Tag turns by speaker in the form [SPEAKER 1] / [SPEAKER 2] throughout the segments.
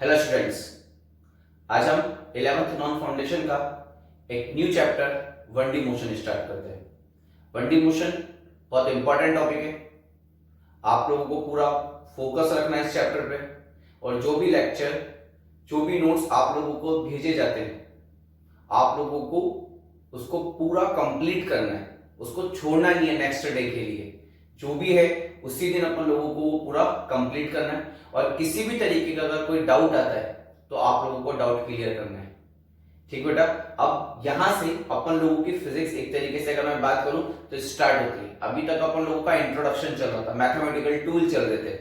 [SPEAKER 1] Hello students, आज हम 11th non foundation का एक new chapter 1D motion start करते हैं। 1D मोशन बहुत इंपॉर्टेंट टॉपिक है। आप लोगों को पूरा फोकस रखना है इस चैप्टर पे, और जो भी लेक्चर, जो भी नोट्स आप लोगों को भेजे जाते हैं, आप लोगों को उसको पूरा कंप्लीट करना है, उसको छोड़ना नहीं है नेक्स्ट डे के लिए। जो भी है उसी दिन अपन लोगों को वो पूरा कंप्लीट करना है, और किसी भी तरीके का अगर कोई डाउट आता है तो आप लोगों को डाउट क्लियर करना है। ठीक बेटा, अब यहां से अपन लोगों की फिजिक्स एक तरीके से अगर मैं बात करूं तो स्टार्ट होती है। अभी तक अपन लोगों का इंट्रोडक्शन चल रहा था, मैथमेटिकल टूल चल रहे थे,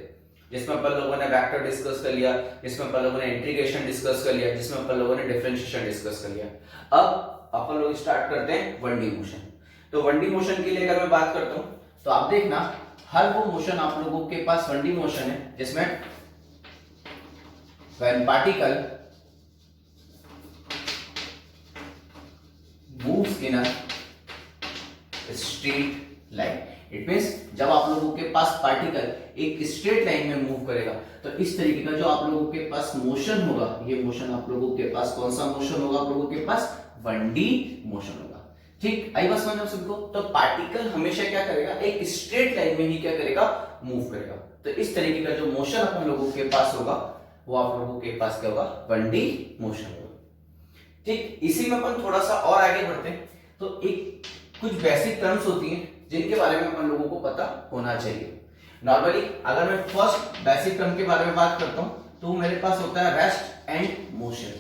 [SPEAKER 1] जिसमें अपन लोगों ने वेक्टर डिस्कस कर लिया, जिसमें अपन लोगों ने इंटीग्रेशन डिस्कस कर लिया, जिसमें अपन लोगों ने डिफरेंशिएशन डिस्कस कर लिया। अब अपन लोग स्टार्ट करते हैं 1D मोशन। तो 1D मोशन के लिए अगर मैं बात करता हूं तो आप देखना, हर वो मोशन आप लोगों के पास 1D मोशन है जिसमें when particle moves in a straight line, it means जब आप लोगों के पास पार्टिकल एक स्ट्रेट लाइन में मूव करेगा तो इस तरीके का जो आप लोगों के पास मोशन होगा, ये मोशन आप लोगों के पास कौन सा मोशन होगा? आप लोगों के पास 1D मोशन होगा। ठीक, आई बात समझ में सबको? तो पार्टिकल हमेशा क्या करेगा? एक स्ट्रेट लाइन में ही क्या करेगा? मूव करेगा। तो इस तरीके का जो मोशन अपन लोगों के पास होगा वो आप लोगों के पास क्या होगा? 1D मोशन होगा। ठीक, इसी में अपन थोड़ा सा और आगे बढ़ते हैं तो एक कुछ बेसिक टर्म्स होती हैं जिनके बारे में अपन लोगों को पता होना चाहिए। नॉर्मली अगर मैं फर्स्ट बेसिक टर्म के बारे में बात करता हूं तो मेरे पास होता है रेस्ट एंड मोशन।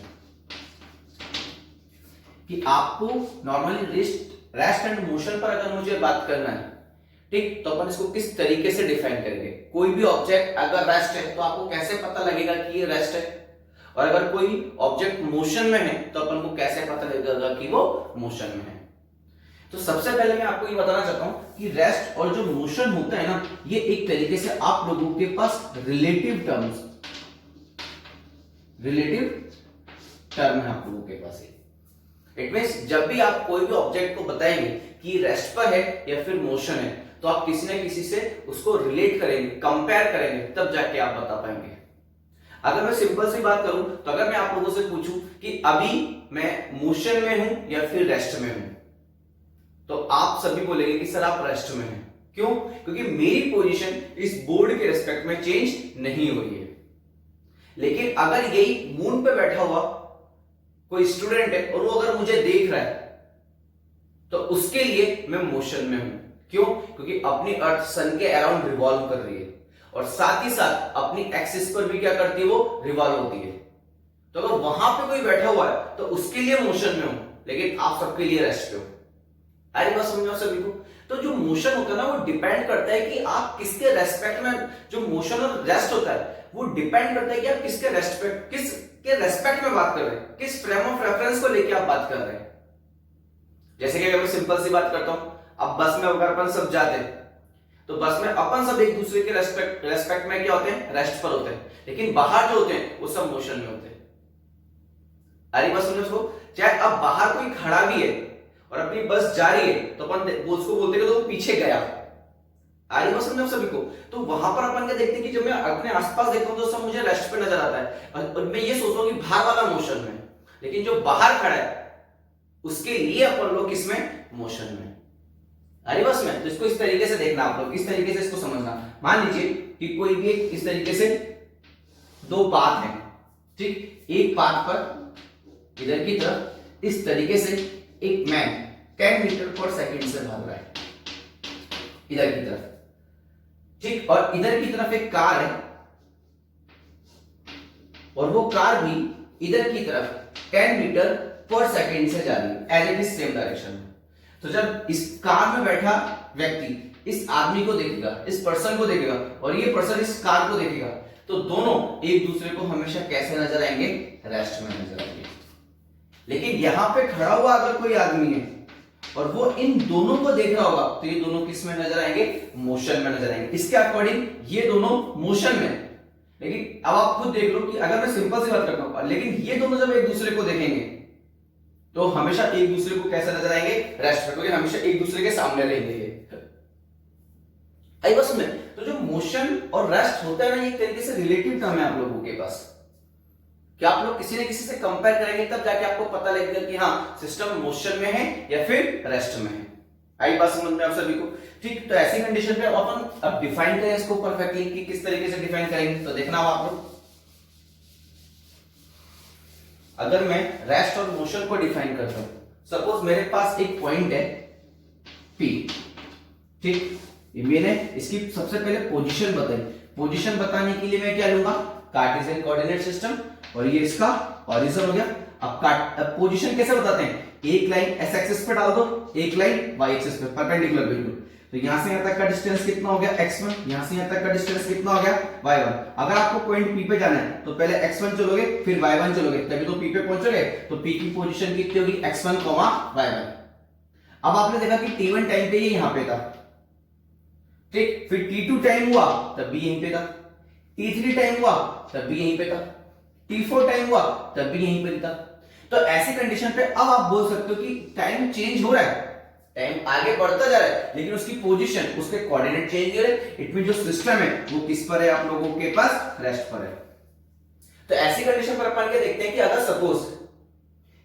[SPEAKER 1] कि आपको नॉर्मली रेस्ट एंड मोशन पर अगर मुझे बात करना है, ठीक, तो अपन इसको किस तरीके से डिफाइन करेंगे? कोई भी ऑब्जेक्ट अगर रेस्ट है तो आपको कैसे पता लगेगा कि ये रेस्ट है, और अगर कोई ऑब्जेक्ट मोशन में है तो अपन को कैसे पता लगेगा कि वो मोशन में है? तो सबसे पहले मैं आपको ये बताना चाहता हूं कि रेस्ट और जो मोशन होता है ना, ये एक तरीके से आप लोगों के पास रिलेटिव टर्म है आप लोगों के पास। इट मींस जब भी आप कोई भी ऑब्जेक्ट को बताएंगे कि रेस्ट पर है या फिर मोशन है, तो आप किसी ना किसी से उसको रिलेट करेंगे, कंपेयर करेंगे, तब जाके आप बता पाएंगे। अगर मैं सिंपल सी बात करूं तो अगर मैं आप लोगों से पूछूं कि अभी मैं मोशन में हूं या फिर रेस्ट में हूं, तो आप सभी बोलेंगे कि सर आप रेस्ट में हैं। क्यों? क्योंकि मेरी पोजीशन इस बोर्ड के रिस्पेक्ट में चेंज नहीं हो रही है। लेकिन अगर यही मून पे बैठा हुआ कोई स्टूडेंट है और वो अगर मुझे देख रहा है तो उसके लिए मैं मोशन में हूं। क्यों? क्योंकि अपनी अर्थ सन के अराउंड रिवॉल्व कर रही है, और साथ ही साथ अपनी एक्सिस पर भी क्या करती है? वो रिवॉल्व होती है। तो अगर वहां पे कोई बैठा हुआ है तो उसके लिए मोशन में हूं, लेकिन आप सबके लिए रेस्ट पे हो। अरे बात समझो सभी को? तो जो मोशन होता है ना, वो डिपेंड करता है कि आप किसके रेस्पेक्ट में, जो मोशन और रेस्ट होता है वो डिपेंड करता है कि आप किसके रेस्पेक्ट में बात कर रहे हैं, किस फ्रेम ऑफ रेफरेंस को लेके आप बात कर रहे हैं। जैसे कि अगर मैं सिंपल सी बात करता हूं, अब बस में अगर अपन सब जाते हैं तो बस में अपन सब एक दूसरे के रेस्पेक्ट में क्या होते हैं? रेस्ट पर होते हैं। लेकिन बाहर जो होते हैं वो सब मोशन में होते हैं। अरे बस समझो, चाहे अब बाहर कोई खड़ा भी है और अपनी बस जा रही है तो अपन उसको बोलते हैं कि तो वो पीछे गया। आगे बस समझो सभी को? तो वहां पर अपन क्या देखते हैं कि जब मैं अपने आसपास देखता हूं तो सब मुझे रेस्ट पे नजर आता है, और मैं ये सोचता हूं कि बाहर वाला मोशन में, लेकिन जो बाहर खड़ा है उसके लिए अपन लोग किसमें? मोशन में। अरे बस में, तो इसको इस तरीके से देखना आप लोग, इस तरीके से इसको समझना। मान लीजिए कि कोई भी इस तरीके से दो पाथ है, ठीक, एक पाथ पर इधर की तरफ इस तरीके से एक मैन 10 मीटर पर सेकंड से भाग रहा है इधर की तरफ, ठीक, और इधर की तरफ एक कार है और वो कार भी इधर की तरफ 10 मीटर पर सेकंड से जा रही है, as it is same direction में। तो जब इस कार में बैठा व्यक्ति इस आदमी को देखेगा, इस पर्सन को देखेगा, और ये पर्सन इस कार को देखेगा, तो दोनों एक दूसरे को हमेशा कैसे नजर आएंगे? रेस्ट में नजर आएंगे। लेकिन यहां पे खड़ा हुआ अगर कोई आदमी है और वो इन दोनों को देख रहा होगा तो ये दोनों किस में नजर आएंगे? मोशन में नजर आएंगे। इसके अकॉर्डिंग ये दोनों मोशन में। लेकिन अब आप खुद देख लो कि अगर मैं सिंपल सी बात करता हूं, लेकिन ये दोनों जब एक दूसरे को देखेंगे तो हमेशा एक दूसरे को कैसे नजर आएंगे? रेस्ट में, क्योंकि हमेशा एक दूसरे के सामने रहेंगे। आई बस में, तो जो मोशन और रेस्ट होता है ना, एक तरीके से रिलेटिव टर्म है आप लोगों के पास। कि आप लोग किसी न किसी से कंपेयर करेंगे तब जाके आपको पता लगेगा कि हाँ सिस्टम मोशन में है या फिर रेस्ट में है। आई बात समझ में आप सभी को? ठीक, तो ऐसी कंडीशन पे अपन अब डिफाइन करें इसको परफेक्टली कि किस तरीके से डिफाइन करेंगे, तो देखना हो आप लोग। अगर मैं रेस्ट और मोशन को डिफाइन करता हूं, सपोज मेरे पास एक पॉइंट है P, ठीक, मैंने इसकी सबसे पहले पोजीशन बताई। पोजीशन बताने के लिए मैं क्या लूंगा, कार्टेशियन कोऑर्डिनेट सिस्टम, और ये इसका ऑरिजिन हो गया। अब पोजीशन कैसे बताते हैं, एक लाइन एस एक्सिस पे डाल दो, एक लाइन वाई एक्सिस पे परपेंडिकुलर बिल्कुल। तो यहां से यहां तक का डिस्टेंस कितना हो गया x1, यहां से यहां तक का डिस्टेंस कितना हो गया y1। अगर आपको पॉइंट P पे जाना है तो पहले x1 चलोगे फिर y1 चलोगे, तभी तो P पे पहुंचोगे। तो P की पोजीशन कितनी होगी, x1, y1। अब आपने देखा कि t1 टाइम पे ये यहां पे था, ठीक, फिर t2 टाइम हुआ तब भी यहीं पे था, t3 टाइम हुआ तब भी यहीं पे था, t4 टाइम हुआ तब भी यहीं पे था। तो ऐसी कंडीशन पे अब आप बोल सकते हो कि टाइम चेंज हो रहा है, टाइम आगे बढ़ता जा रहा है, लेकिन उसकी पोजीशन, उसके कोऑर्डिनेट चेंज हो रहे हैं। इट मीन जो सिस्टम है वो किस पर है, आप लोगों के पास रेस्ट पर है। तो ऐसी कंडीशन पर अपन क्या देखते हैं कि अगर सपोज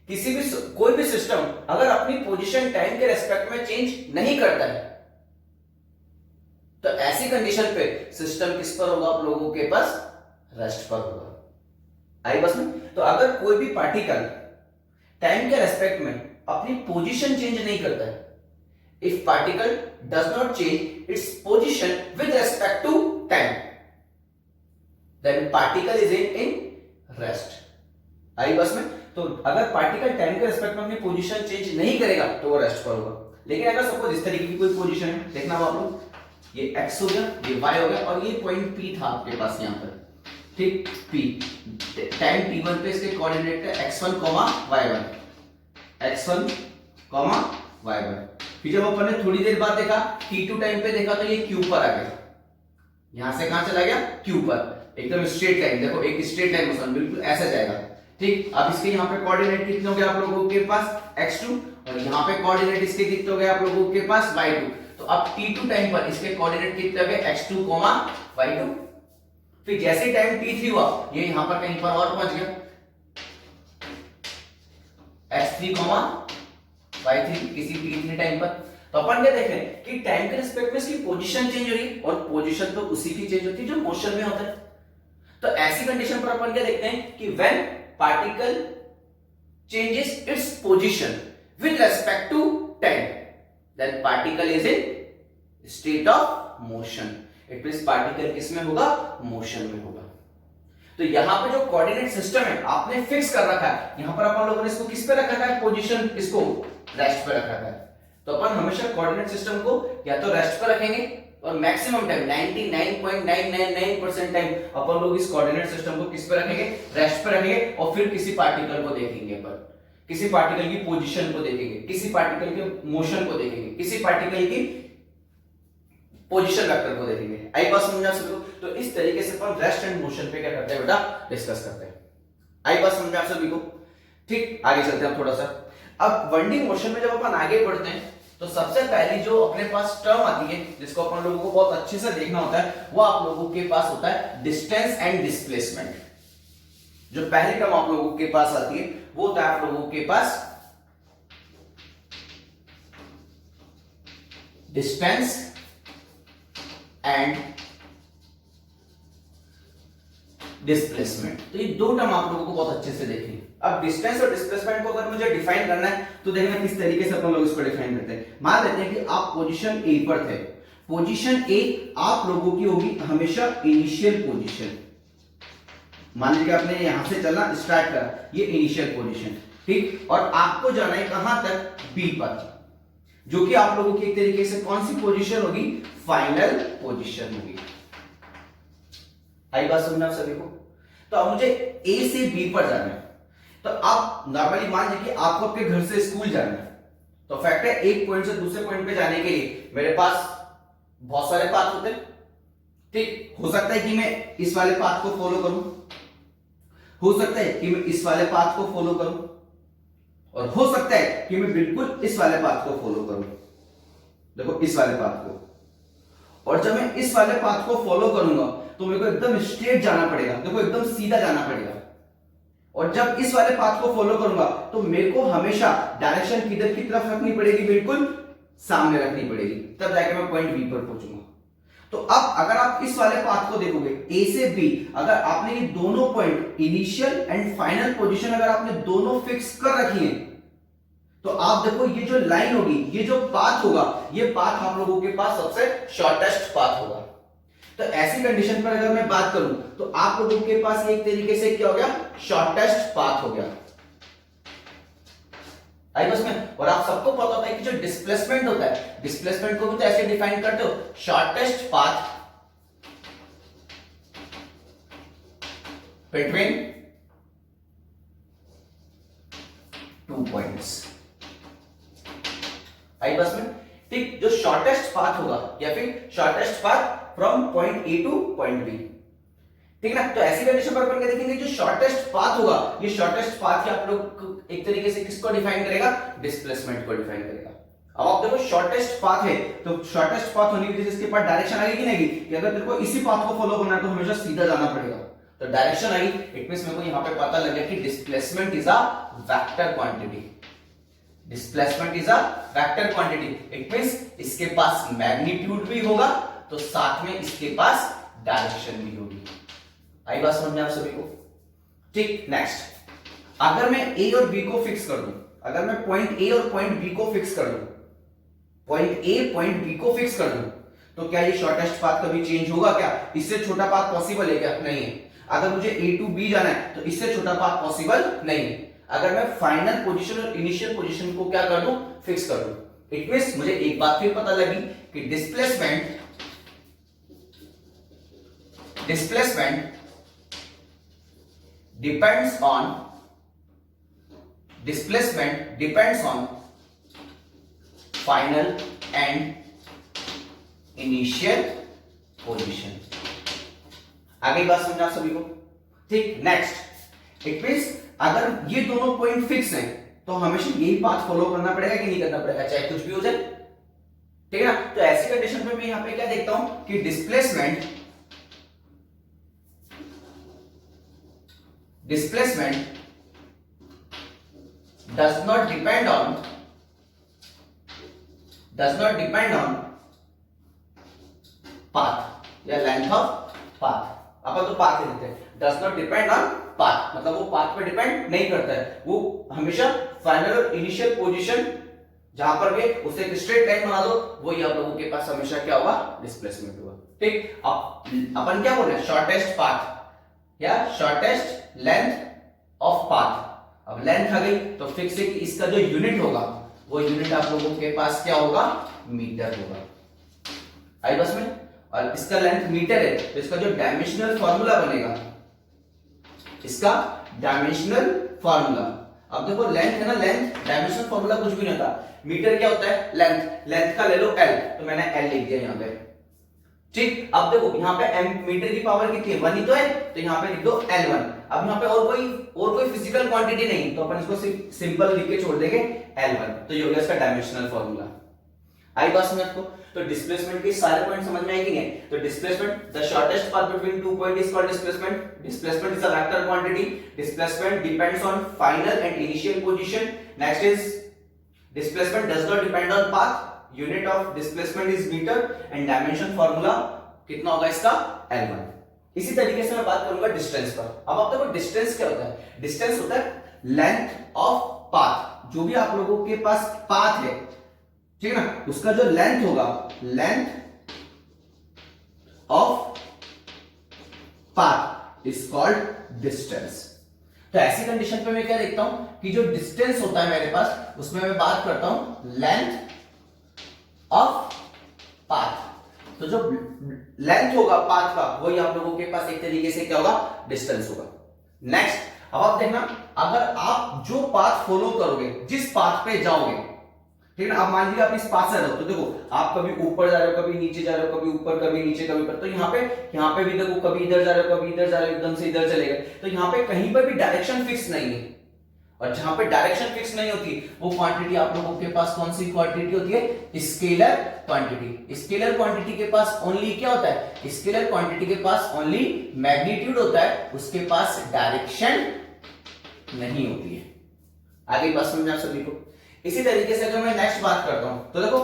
[SPEAKER 1] किसी भी कोई भी सिस्टम अगर अपनी पोजीशन टाइम के रेस्पेक्ट में चेंज नहीं करता है, तो ऐसी कंडीशन पे सिस्टम किस पर होगा, आप लोगों के पास रेस्ट पर होगा। आई बस में? तो अगर कोई भी पार्टिकल टाइम के रेस्पेक्ट में अपनी पोजीशन चेंज नहीं करता है, if particle does not change its position with respect to time, then particle is in rest। आई बस में? तो अगर पार्टिकल टाइम के रेस्पेक्ट में अपनी पोजीशन चेंज नहीं करेगा तो वो रेस्ट पर होगा। लेकिन अगर सपोज इस तरीके की कोई पोजीशन है, देखना हो आप लोग, ये x हो गया, ये y हो गया, और ये पॉइंट P था आपके पास यहाँ पर, ठीक, P टाइम t1 पे इसके कोऑर्डिनेट है x1, y1, x1, y1। फिर जब अपन ने थोड़ी देर बाद देखा t2 टाइम पे देखा तो ये q पर आ गया, यहां से कहां चला गया, q पर, एकदम स्ट्रेट लाइन, देखो एक स्ट्रेट लाइन मोशन बिल्कुल ऐसा जाएगा, ठीक। अब इसके यहाँ पे कोऑर्डिनेट कितने हो गए आप लोगों के पास, x2, और यहाँ पे कोऑर्डिनेट इसके कितने हो गए आप लोगों के पास, y2। तो अब t2 टाइम पर इसके कोऑर्डिनेट कितने हो गए, x2, y2। फिर जैसे टाइम t3 हुआ ये यहाँ पर कहीं पर और पहुंच गया, x3, y3 किसी t3 टाइम पर। तो अपन क्या देख रहे हैं कि टाइम के रिस्पेक्ट में इसकी पोजीशन चेंज हो रही है, और पोजीशन तो उसी की चेंज होती है जो मोशन में होता है। तो ऐसी कंडीशन पर अपन क्या देखते हैं कि when particle changes its position with respect to time, then particle is in state of motion. It means particle किसमें होगा, मोशन में होगा। तो यहां पे जो कोऑर्डिनेट सिस्टम है आपने फिक्स कर रखा है, यहां पर अपन लोगों ने इसको किस पे रखा है, पोजीशन, इसको रेस्ट पे रखा है। तो अपन हमेशा कोऑर्डिनेट सिस्टम को या तो रेस्ट पे रखेंगे, और मैक्सिमम टाइम 99.999% टाइम अपन लोग इस कोऑर्डिनेट सिस्टम को किस पे रखेंगे, रेस्ट पे रखेंगे, और फिर किसी पार्टिकल को देखेंगे अपन, किसी पार्टिकल की पोजीशन को देखेंगे, किसी पार्टिकल के मोशन को देखेंगे, किसी पार्टिकल की पोजीशन वेक्टर को देखेंगे। आई बात समझ आ सकते हो? तो इस तरीके से अपन रेस्ट एंड मोशन पे क्या करते हैं बेटा, डिस्कस करते हैं। आई बात समझ आ सभी को? ठीक, आगे चलते हैं थोड़ा सा। अब 1D मोशन में जब अपन आगे बढ़ते हैं तो सबसे पहली जो अपने पास टर्म आती है जिसको अपन लोगों को बहुत अच्छे से देखना होता है, वो आप लोगों के पास होता है डिस्टेंस एंड डिस्प्लेसमेंट। जो पहली टर्म आप लोगों के पास आती है वो होता है आप लोगों के पास डिस्टेंस एंड डिस्प्लेसमेंट। तो ये दो टर्म आप लोगों को बहुत अच्छे से देखनी है। अब डिस्टेंस और डिस्प्लेसमेंट को अगर मुझे डिफाइन करना है तो देखना किस तरीके से अपन लोग इसको डिफाइन करते हैं। मान लेते हैं कि आप पोजीशन ए पर थे, पोजीशन ए आप लोगों की होगी हमेशा इनिशियल पोजीशन। मान लीजिए आपने यहां से चलना स्टार्ट करा, ये इनिशियल पोजीशन, ठीक, और आपको जाना है कहां तक, बी पर, जो कि आप लोगों की एक तरीके से कौन सी पोजीशन होगी, फाइनल पोजीशन होगी। आई बात समझना सभी को? तो अब मुझे ए से बी पर जाना है, तो आप नॉर्मली मान लीजिए कि आपको अपने घर से स्कूल जाना है, तो फैक्ट है एक पॉइंट से दूसरे पॉइंट पे जाने के लिए मेरे पास बहुत सारे पाथ होते हैं, ठीक। हो सकता है कि मैं इस वाले पाथ को फॉलो करूं, हो सकता है कि मैं इस वाले पाथ को फॉलो करूं, और हो सकता है कि मैं बिल्कुल इस वाले पाथ को फॉलो करूं, देखो इस वाले पाथ को। और जब मैं इस वाले पाथ को फॉलो करूंगा तो मेरे को एकदम स्ट्रेट जाना पड़ेगा, देखो एकदम सीधा जाना पड़ेगा। और जब इस वाले पाथ को फॉलो करूंगा तो मेरे को हमेशा डायरेक्शन किधर की तरफ रखनी पड़ेगी, बिल्कुल सामने रखनी पड़ेगी, तब जाके मैं पॉइंट बी पर पहुंचूंगा। तो अब अगर आप इस वाले पाथ को देखोगे ए से बी, अगर आपने ये दोनों point initial and final position अगर आपने दोनों फिक्स कर रखी है, तो आप देखो ये जो लाइन होगी, ये जो पाथ होगा, ये पाथ आप लोगों के पास सबसे शॉर्टेस्ट पाथ होगा। तो ऐसी कंडीशन पर अगर मैं बात करूं तो आप लोगों के पास एक तरीके से क्या हो गया, शॉर्टेस्ट पाथ हो गया। आई बस में। और आप सबको पता होता है कि जो डिस्प्लेसमेंट होता है, डिस्प्लेसमेंट को भी तो ऐसे डिफाइन करते हो, shortest path between two points. आई बस में, ठीक, जो शॉर्टेस्ट पाथ होगा या फिर shortest path from point A to point B, ठीक ना। तो ऐसी कंडीशन पर अपन क्या देखेंगे, जो शॉर्टेस्ट पाथ होगा, ये शॉर्टेस्ट पाथ आप लोग एक तरीके से किसको डिफाइन करेगा, डिस्प्लेसमेंट को डिफाइन करेगा। अब आप देखो शॉर्टेस्ट पाथ है, तो शॉर्टेस्ट पाथ होने की वजह से इसके पास डायरेक्शन आएगी कि नहीं, कि अगर तेरे को इसी पाथ को फॉलो करना है तो हमेशा सीधा जाना पड़ेगा, तो डायरेक्शन आई। इट मींस मेरे को यहां पे पता लग गया कि displacement is a vector quantity, displacement is a vector quantity. It means इसके पास मैग्नीट्यूड भी होगा, तो साथ में इसके पास डायरेक्शन भी होगी। आई बात समझ में आप सभी को, ठीक। नेक्स्ट, अगर मैं ए और बी को फिक्स कर दूं, अगर मैं पॉइंट ए और पॉइंट बी को फिक्स कर दूं, पॉइंट ए पॉइंट बी को फिक्स कर दूं, तो क्या ये शॉर्टेस्ट पाथ कभी चेंज होगा क्या, इससे छोटा पाथ पॉसिबल है क्या, नहीं है। अगर मुझे ए टू बी जाना है तो इससे छोटा पाथ पॉसिबल नहीं है। अगर मैं फाइनल पोजीशन और इनिशियल पोजीशन को क्या कर दूं, फिक्स कर दूं, इट मींस मुझे एक बात फिर पता लगी कि displacement depends on final and initial position। आगे बात समझा आप सभी को, ठीक। नेक्स्ट, इट मींस अगर ये दोनों पॉइंट फिक्स हैं तो हमेशा यही पाथ फॉलो करना पड़ेगा कि नहीं करना पड़ेगा, चाहे कुछ भी हो जाए, ठीक है ना। तो ऐसी कंडीशन पे मैं यहां पे क्या देखता हूं कि displacement does not depend on path या length of path। अपन तो पाथ लेते हैं, does not depend on path मतलब वो पाथ पे डिपेंड नहीं करता है, वो हमेशा फाइनल और इनिशियल पोजीशन जहां पर भी उसे एक स्ट्रेट लाइन बना दो, वही आप लोगों के पास हमेशा क्या होगा, डिस्प्लेसमेंट होगा, ठीक। अब अपन क्या बोल रहे हैं, शॉर्टेस्ट पाथ या शॉर्टेस्ट लेंथ ऑफ पाथ। अब लेंथ आ गई तो फिक्स है कि इसका जो यूनिट होगा वो यूनिट आप लोगों के पास क्या होगा, मीटर होगा। आई बस में। और इसका लेंथ मीटर है तो इसका जो डायमेंशनल फार्मूला बनेगा, इसका डायमेंशनल फार्मूला, अब देखो लेंथ है ना, लेंथ डायमेंशनल फार्मूला कुछ भी नहीं होता, मीटर क्या होता है, लेंथ, लेंथ का ले लो एल, तो मैंने एल लिख दिया यहां पे, ठीक। अब देखो यहाँ पे एम मीटर की पावर कितनी है, 1 ही तो है, तो यहाँ पे लिख दो L1। अब यहाँ पे और कोई फिजिकल क्वांटिटी नहीं, तो अपन इसको सिंपल लिख के छोड़ देंगे L1, तो ये हो गया इसका डायमेंशनल फार्मूला। आई बात समझ आपको। तो डिस्प्लेसमेंट के सारे पॉइंट समझ में आए कि नहीं। तो displacement, the shortest path between two point is called displacement. Displacement is a vector quantity. Displacement depends on final and initial position. Next is displacement does not depend on path. Unit of displacement is metre and dimension formula कितना होगा इसका, L1। इसी तरीके से मैं बात करूंगा distance पर। अब आप देखो डिस्टेंस क्या होता है, डिस्टेंस होता है लेंथ ऑफ पाथ। जो भी आप लोगों के पास पाथ है, ठीक है ना, उसका जो लेंथ होगा, length of path is called distance. तो ऐसी कंडीशन पे मैं क्या देखता हूं कि जो डिस्टेंस होता है मेरे पास, उसमें मैं बात करता हूं लेंथ ऑफ पाथ। तो जो लेंथ होगा पाथ का, वही आप लोगों के पास एक तरीके से क्या होगा, डिस्टेंस होगा। नेक्स्ट, अब आप देखना, अगर आप जो पाथ फॉलो करोगे, जिस पाथ पे जाओगे, ठीक है ना, आप मान लीजिए आप इस पाथ से रहे हो, तो देखो आप कभी ऊपर जा रहे हो, कभी नीचे जा रहे हो, कभी ऊपर, कभी नीचे, कभी ऊपर, तो यहाँ पे भी देखो कभी इधर जा रहे हो, कभी इधर जा रहे हो, एकदम से इधर चले गए, तो यहाँ पे कहीं पर भी डायरेक्शन फिक्स नहीं है। और जहां पे डायरेक्शन फिक्स नहीं होती, वो क्वांटिटी आप लोगों के पास कौन सी क्वांटिटी होती है, स्केलर क्वांटिटी। स्केलर क्वांटिटी के पास ओनली क्या होता है, स्केलर क्वांटिटी के पास ओनली मैग्नीट्यूड होता है, उसके पास डायरेक्शन नहीं होती है। आगे बात समझ में आप सभी को। इसी तरीके से अगर मैं नेक्स्ट बात करता हूं तो देखो,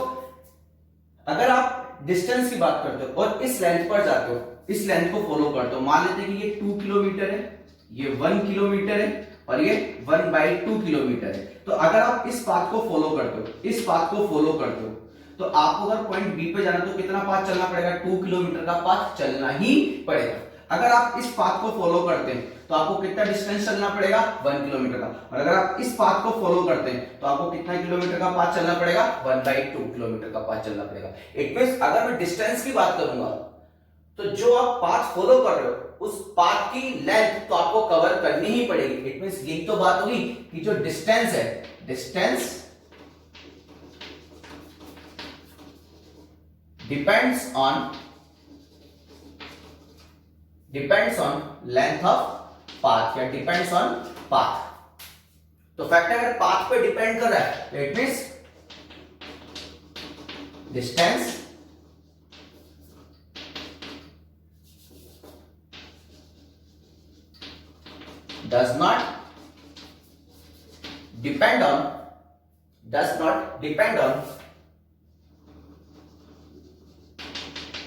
[SPEAKER 1] अगर आप डिस्टेंस की बात करते हो और इस लेंथ पर जाते हो, इस लेंथ को फॉलो करते हो, मान लेते हैं कि ये 2 किलोमीटर है, ये 1 किलोमीटर है और ये 1/2 किलोमीटर है। तो अगर आप इस पाथ को फॉलो करते हो, इस पाथ को फॉलो करते हो, तो आपको अगर पॉइंट बी पे जाना तो कितना पाथ चलना पड़ेगा? 2 किलोमीटर का पाथ चलना ही पड़ेगा। अगर आप इस पाथ को फॉलो करते हैं तो आपको कितना डिस्टेंस चलना पड़ेगा? 1 किलोमीटर का। और अगर आप इस पाथ को फॉलो करते हैं तो आपको कितना किलोमीटर का पाथ चलना पड़ेगा? 1/2 किलोमीटर का पाथ चलना पड़ेगा। इट मींस अगर मैं डिस्टेंस की बात करूंगा तो जो आप पाथ फॉलो कर रहे हो उस पाथ की लेंथ तो आपको कवर करनी ही पड़ेगी। इट मींस यही तो बात होगी कि जो डिस्टेंस है, distance depends on length of path या depends on path। तो फैक्ट अगर पाथ पे डिपेंड कर रहा है तो it means distance does not depend on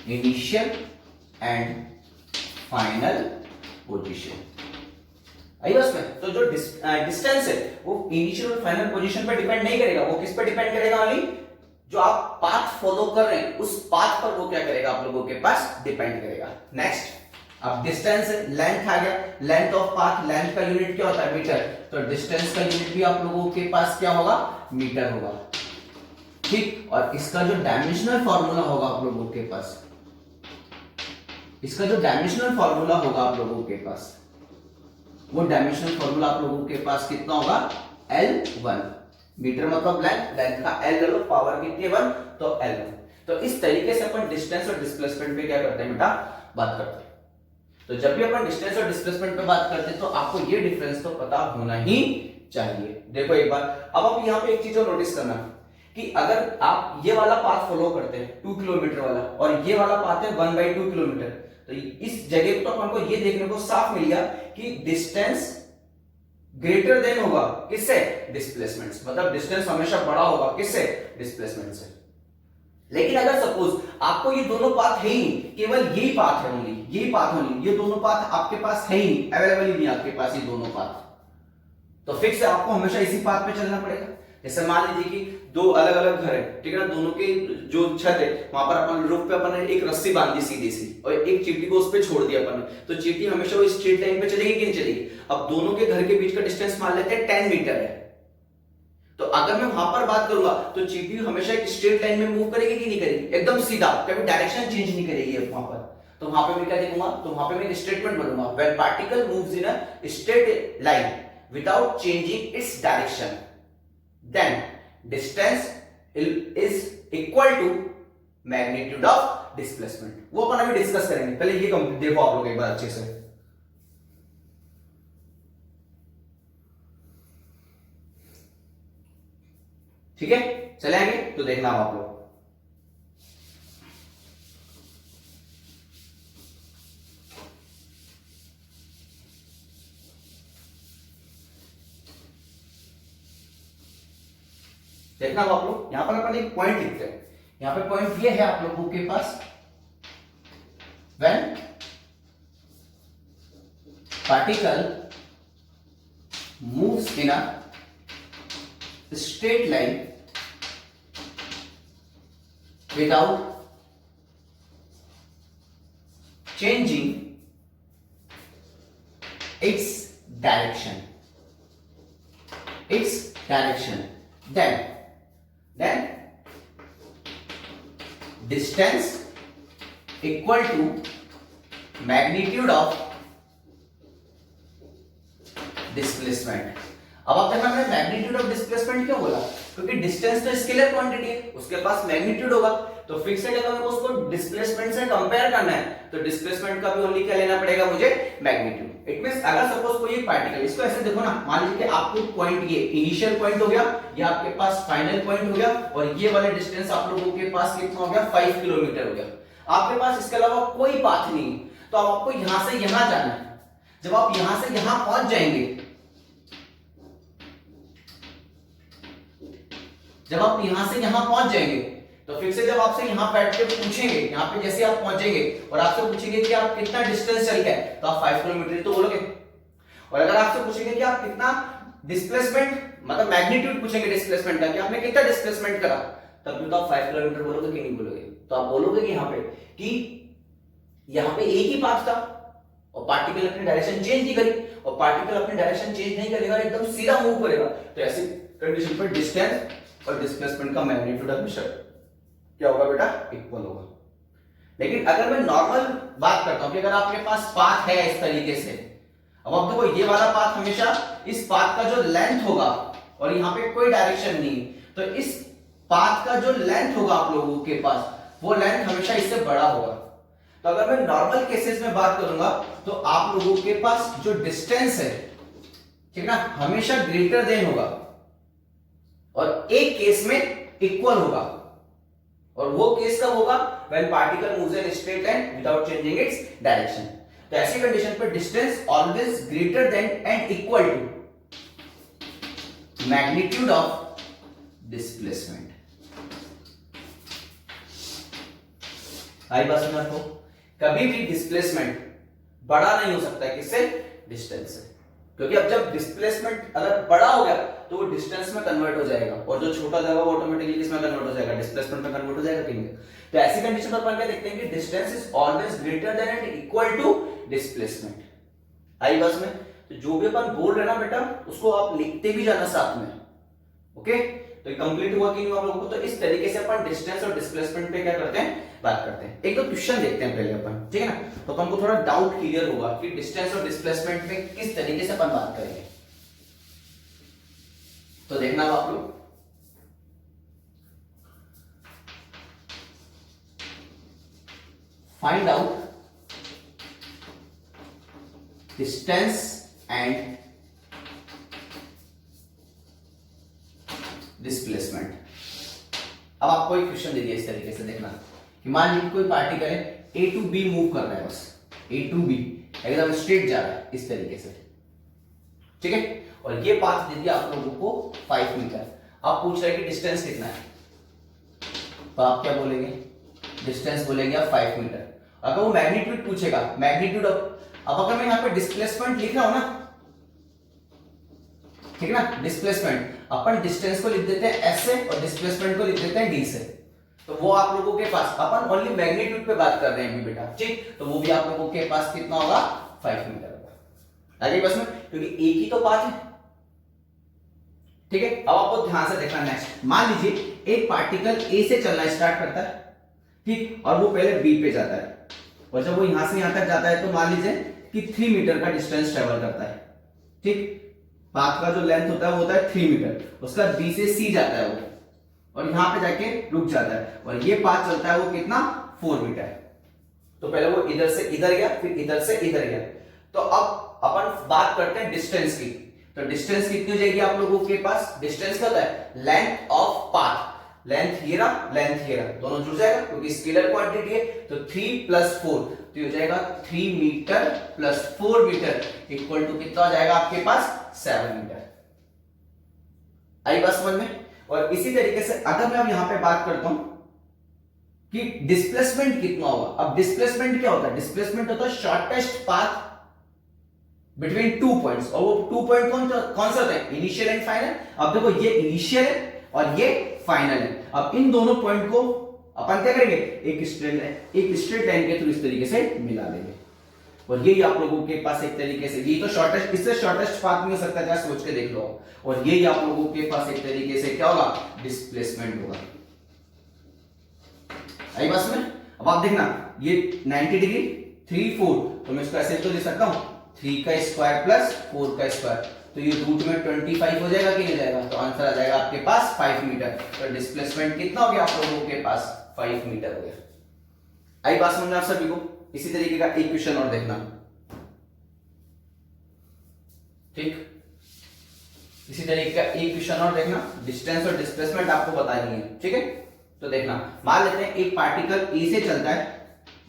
[SPEAKER 1] initial and final position। आई बस में तो जो डिस्टेंस है वो इनिशियल और फाइनल पोजीशन पर डिपेंड नहीं करेगा। वो किस पर डिपेंड करेगा? ओनली जो आप पाथ फॉलो कर रहे हैं उस पाथ पर वो क्या करेगा? आप लोगों के पास डिपेंड करेगा। नेक्स्ट, अब डिस्टेंस लेंथ आ गया, लेंथ ऑफ पाथ, लेंथ का यूनिट क्या होता है? मीटर। तो डिस्टेंस का यूनिट भी आप लोगों के पास क्या होगा? मीटर होगा, ठीक। और इसका जो डायमेंशनल फॉर्मूला होगा आप लोगों के पास, इसका जो डायमेंशनल फॉर्मूला होगा आप लोगों के पास, वो डायमेंशनल फॉर्मूला आप लोगों के पास कितना होगा? L1। मीटर मतलब लेंथ, लेंथ का L ले लो, पावर कितनी है? 1, तो L1। तो इस तरीके से अपन डिस्टेंस और डिस्प्लेसमेंट पे क्या करते हैं बेटा? बात करते हैं। तो जब भी अपन डिस्टेंस और डिस्प्लेसमेंट पे बात करते हैं तो आपको ये डिफरेंस तो पता होना ही चाहिए। देखो एक बार, अब आप यहाँ पे एक चीज और नोटिस करना कि अगर आप ये वाला पाथ फॉलो करते हैं 2 किलोमीटर वाला और ये वाला पाथ है 1/2 किलोमीटर, तो इस जगह तो अपन को ये देखने को साफ मिल गया कि डिस्टेंस ग्रेटर देन होगा किससे? डिस्प्लेसमेंट से। मतलब डिस्टेंस हमेशा बड़ा होगा किससे? डिस्प्लेसमेंट से। लेकिन अगर सपोज आपको ये दोनों पाथ है ही नहीं, केवल यही पाथ है, ओनली यही पाथ, ओनली ये दोनों पाथ आपके पास है ही नहीं, अवेलेबल ही नहीं आपके पास ये दोनों पाथ, तो फिक्स है आपको हमेशा इसी पाथ पे चलना पड़ेगा। जैसे मान लीजिए कि दो अलग अलग घर है, ठीक है ना, दोनों के जो छत है वहां पर अपन रूफ पे अपन ने एक रस्सी बांधी सीधी सी और एक चींटी को उस पे छोड़ दिया अपन ने, तो चींटी हमेशा वो स्ट्रेट लाइन पे चलेगी कि नहीं चलेगी? अब दोनों के घर के बीच का डिस्टेंस मान लेते हैं 10 मीटर है, तो अगर मैं वहां पर बात करूंगा तो चींटी हमेशा एक स्ट्रेट लाइन में मूव करेगी कि नहीं करेगी? एकदम सीधा, कभी डायरेक्शन चेंज नहीं करेगी वहां पर। तो वहां पे मैं क्या देखूंगा? तो वहां पे मैं एक स्टेटमेंट बनूंगा, when particle moves in a straight line without changing its direction then distance is equal to magnitude of displacement. वो अपन अभी डिस्कस करेंगे, पहले ये देखो आप लोग एक बार अच्छे से। ठीक है, चले आगे तो देखना आप लोग। देखना आप लोग, यहां पर अपन एक पॉइंट लिखते हैं। यहां पे पॉइंट ये है आप लोगों के पास, when particle moves in a straight line without changing its direction, then distance equal to magnitude of displacement। अब आप देखना मैंने मैग्नीट्यूड ऑफ डिस्प्लेसमेंट क्यों बोला? क्योंकि डिस्टेंस तो स्केलर क्वांटिटी है, उसके पास मैग्नीट्यूड होगा, तो फिक्स है, अगर उसको डिस्प्लेसमेंट से कंपेयर करना है तो डिस्प्लेसमेंट का भी ओनली क्या लेना पड़ेगा मुझे? मैग्नीट्यूड। इट मींस अगर सपोज कोई एक पार्टिकल, इसको ऐसे देखो ना, मान लीजिए कि आपको पॉइंट ये इनिशियल पॉइंट हो गया, ये आपके पास फाइनल पॉइंट हो गया और ये वाला डिस्टेंस आप लोगों के पास कितना हो गया? 5 किलोमीटर हो गया। आपके पास इसके अलावा कोई पाथ नहीं है, तो अब आपको यहां से यहां जाना है। जब आप यहां से यहां पहुंच जाएंगे जब आप यहां से यहां पहुंच जाएंगे तो फिर से जब आपसे यहां बैठ के पूछेंगे, यहां पे जैसे आप पहुंचेंगे और आपसे पूछेंगे कि आप कितना डिस्टेंस चल गए, तो आप 5 किलोमीटर तो बोलोगे। और अगर आपसे पूछेंगे कि आप कितना डिस्प्लेसमेंट, मतलब मैग्नीट्यूड पूछेंगे डिस्प्लेसमेंट का कि आपने कितना डिस्प्लेसमेंट करा, तब भी तो आप 5 किलोमीटर बोलोगे कि नहीं बोलोगे? तो आप बोलोगे कि यहाँ पे एक ही पाथ था और पार्टिकल अपनी डायरेक्शन चेंज नहीं करी, और पार्टिकल अपनी डायरेक्शन चेंज नहीं करेगा, एकदम सीधा मूव करेगा, तो ऐसी कंडीशन पर डिस्टेंस और डिस्प्लेसमेंट का मैग्नीट्यूड हमेशा क्या होगा बेटा? इक्वल होगा। लेकिन अगर मैं नॉर्मल बात करता हूं कि अगर आपके पास पाथ है इस तरीके से, अब आप देखो ये वाला पाथ हमेशा, इस पाथ का जो लेंथ होगा और यहाँ पे कोई डायरेक्शन नहीं, तो इस पाथ का जो लेंथ होगा आप लोगों के पास, वो लेंथ हमेशा इससे बड़ा होगा। तो अगर मैं नॉर्मल केसेस में बात करूंगा तो आप लोगों के पास जो डिस्टेंस है, ठीक ना, हमेशा ग्रेटर देन होगा और एक केस में इक्वल होगा, और वो केस कब होगा? When particle moves in straight line without changing its direction. तो ऐसी कंडीशन पर distance always greater than and equal to magnitude of displacement. आई बात समझ आपको? कभी भी डिस्प्लेसमेंट बड़ा नहीं हो सकता है किससे? डिस्टेंस से, क्योंकि अब जब डिस्प्लेसमेंट अगर बड़ा हो गया तो वो डिस्टेंस में कन्वर्ट हो जाएगा, और जो छोटा जाएगा वो ऑटोमेटिकली किसमें कन्वर्ट हो जाएगा? डिस्प्लेसमेंट में कन्वर्ट हो जाएगा कि नहीं? तो ऐसी कंडीशन पर अपन क्या देखते हैं कि distance is always greater than and equal to displacement. आई बस में तो जो भी अपन बोल रहे ना बेटा, उसको आप लिखते भी जाना साथ में। ओके, तो ये कंप्लीट हुआ कि नहीं आप लोगों को? तो इस तरीके से अपन डिस्टेंस और डिस्प्लेसमेंट पे क्या करते हैं? बात करते हैं। एक दो क्वेश्चन देखते हैं पहले अपन, ठीक है ना, तो अपन को थोड़ा डाउट क्लियर होगा कि डिस्टेंस और डिस्प्लेसमेंट पे किस तरीके से अपन बात करेंगे। तो देखना आप लोग, find out distance and displacement. अब आपको एक क्वेश्चन दे दिया इस तरीके से, देखना कि मान लीजिए कोई पार्टिकल है ए टू बी मूव कर रहा है, बस ए टू बी एकदम स्ट्रेट जा रहा है इस तरीके से, ठीक है, और ये पाथ दे दिया आप लोगों को 5 मीटर। आप पूछ रहे हैं कि डिस्टेंस कितना है, तो आप क्या बोलेंगे? डिस्टेंस बोलेंगे आप 5 मीटर। अगर वो मैग्नीट्यूड पूछेगा, मैग्नीट्यूड अब अगर मैं यहाँ पे डिस्प्लेसमेंट लिख रहा हूं ना, ठीक है ना, डिस्प्लेसमेंट, अपन डिस्टेंस को लिख देते हैं एस से और डिस्प्लेसमेंट को लिख देते हैं डी से, तो वो आप लोगों के पास, अपन ओनली मैग्नीट्यूड पे बात कर रहे हैं अभी बेटा, ठीक, तो वो भी आप लोगों के पास कितना होगा? 5 मीटर होगा। आगे बस में, क्योंकि एक ही तो पाथ है, ठीक है। अब आपको ध्यान से देखना नेक्स्ट, मान लीजिए एक पार्टिकल ए से चलना स्टार्ट करता है, ठीक, और वो पहले बी पे जाता है, और जब वो यहां से यहां तक जाता है तो मान लीजिए कि 3 मीटर का डिस्टेंस ट्रेवल करता है, ठीक, पाथ का जो लेंथ होता है वो होता है 3 मीटर, उसका बी से सी जाता है वो, और यहां पे जाके रुक जाता है, और ये पाथ चलता है वो कितना? 4 मीटर। तो पहले वो इधर से इधर गया, फिर इधर से इधर गया। तो अब अपन बात करते हैं डिस्टेंस की, तो डिस्टेंस कितनी हो जाएगी आप लोगों के पास? डिस्टेंस क्या होता है? लेंथ ऑफ पाथ, लेंथ ये रहा, लेंथ ये रहा, दोनों जुड़ जाएगा क्योंकि स्केलर क्वांटिटी है, तो 3 + 4, तो ये हो जाएगा 3 मीटर + 4 मीटर इक्वल टू कितना हो जाएगा आपके पास? 7 मीटर। आई बात समझ में? और इसी तरीके से अगर मैं अब यहां पे बात करता हूं कि डिस्प्लेसमेंट कितना होगा, अब डिस्प्लेसमेंट क्या होता है? डिस्प्लेसमेंट होता है शॉर्टेस्ट पाथ बिटवीन 2 पॉइंट्स, और वो 2 पॉइंट कौन सा होता है? Initial and final. अब देखो ये इनिशियल है और ये फाइनल है, अब इन दोनों पॉइंट को अपन क्या करेंगे? एक स्ट्रेट लाइन के थ्रू इस तरीके से मिला देंगे, और यही आप लोगों के पास एक तरीके से, ये तो शॉर्टेस्ट, इससे शॉर्टेस्ट पाथ नहीं हो सकता, क्या सोच के देख लो, और यही आप लोगों के पास एक तरीके से क्या होगा? डिस्प्लेसमेंट होगा। आई बात में? अब आप देखना ये 90 डिग्री 3 4, तो मैं इसको ऐसे तो लिख सकता हूं 3 का स्क्वायर प्लस 4 का स्क्वायर, तो ये रूट में 25 हो जाएगा कि नहीं जाएगा? तो आंसर आ जाएगा आपके पास 5 मीटर। तो डिस्प्लेसमेंट कितना हो गया आप लोगों के पास? 5 मीटर हो गया। आई बात समझ में आप सभी को? इसी तरीके का एक क्वेश्चन और देखना, ठीक, इसी तरीके का एक क्वेश्चन और देखना, डिस्टेंस और डिस्प्लेसमेंट आपको बतानी है, ठीक है। तो देखना, मान लेते हैं एक पार्टिकल ए से चलता है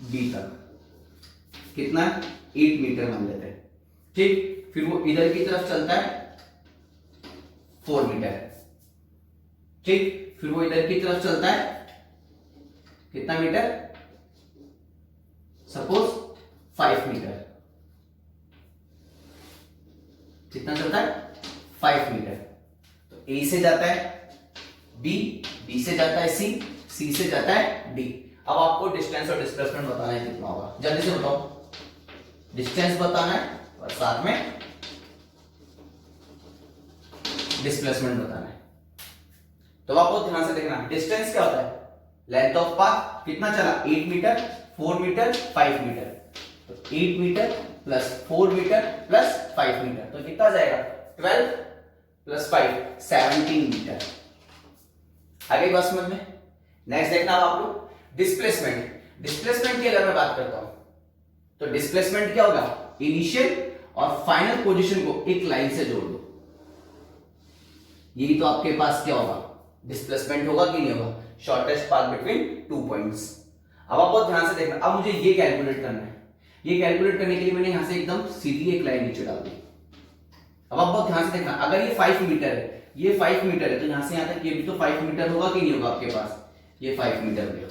[SPEAKER 1] बी तक, कितना? 8 मीटर मान लेते हैं, ठीक, फिर वो इधर की तरफ चलता है 4 मीटर, ठीक, फिर वो इधर की तरफ चलता है कितना मीटर, सपोज 5 मीटर, कितना चलता है 5 मीटर। तो ए से जाता है बी, बी से जाता है सी, सी से जाता है डी। अब आपको डिस्टेंस और डिस्प्लेसमेंट बताना है कितना होगा, जल्दी से बताओ। डिस्टेंस बताना है और साथ में डिस्प्लेसमेंट बताना है। तो आपको ध्यान से देखना, डिस्टेंस क्या होता है, लेंथ ऑफ पाथ कितना चला 8 मीटर, 4 मीटर, 5 मीटर। तो 8 metre plus 4 metre plus 5 metre, तो कितना जाएगा 12 प्लस 5 17 मीटर। आगे बात समझ में। नेक्स्ट देखना आप लोग डिस्प्लेसमेंट। डिस्प्लेसमेंट की अगर मैं बात करता हूं तो डिस्प्लेसमेंट क्या होगा, इनिशियल और फाइनल पोजीशन को एक लाइन से जोड़ दो, यही तो आपके पास क्या होगा डिस्प्लेसमेंट होगा कि नहीं होगा, शॉर्टेस्ट पाथ बिटवीन 2 पॉइंट्स। अब आप बहुत ध्यान से देखना, अब मुझे ये कैलकुलेट करना है, ये कैलकुलेट करने के लिए मैंने यहां से एकदम सीधी एक लाइन नीचे डाल दी। अब आप बहुत ध्यान से देखना, अगर ये 5 मीटर है, ये 5 मीटर है, तो यहां से यहां तक ये भी तो 5 मीटर होगा कि नहीं होगा आपके पास, ये 5 मीटर हो गया,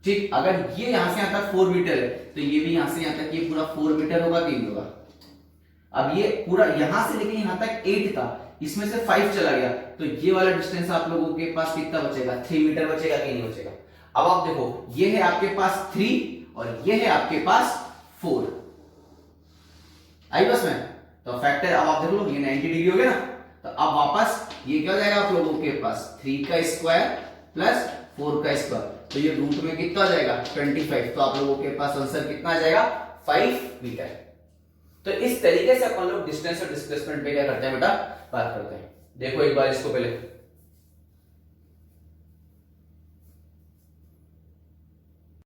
[SPEAKER 1] ठीक। अगर ये यहां से यहां तक 4 मीटर है, तो ये भी यहां से यहां तक ये पूरा 4 मीटर होगा कि नहीं होगा। अब ये पूरा यहां से लेके यहां तक 8 था, इसमें से 5 चला गया, तो ये वाला डिस्टेंस आप लोगों के पास कितना बचेगा, 3 मीटर बचेगा कि नहीं बचेगा। अब आप देखो, ये है आपके पास 3 और ये है आपके पास 4, आई बस में। तो फैक्टर अब आप देख लो, ये 90 डिग्री हो गया ना, तो अब वापस ये क्या हो जाएगा आप लोगों के पास 3 का स्क्वायर प्लस 4 का स्क्वायर, तो ये रूट में कितना आ जाएगा 25। तो आप लोगों के पास आंसर कितना आ जाएगा 5 मीटर। तो इस तरीके से अपन लोग डिस्टेंस और डिस्प्लेसमेंट पे क्या करते हैं बेटा, बात करते हैं। देखो एक बार इसको पहले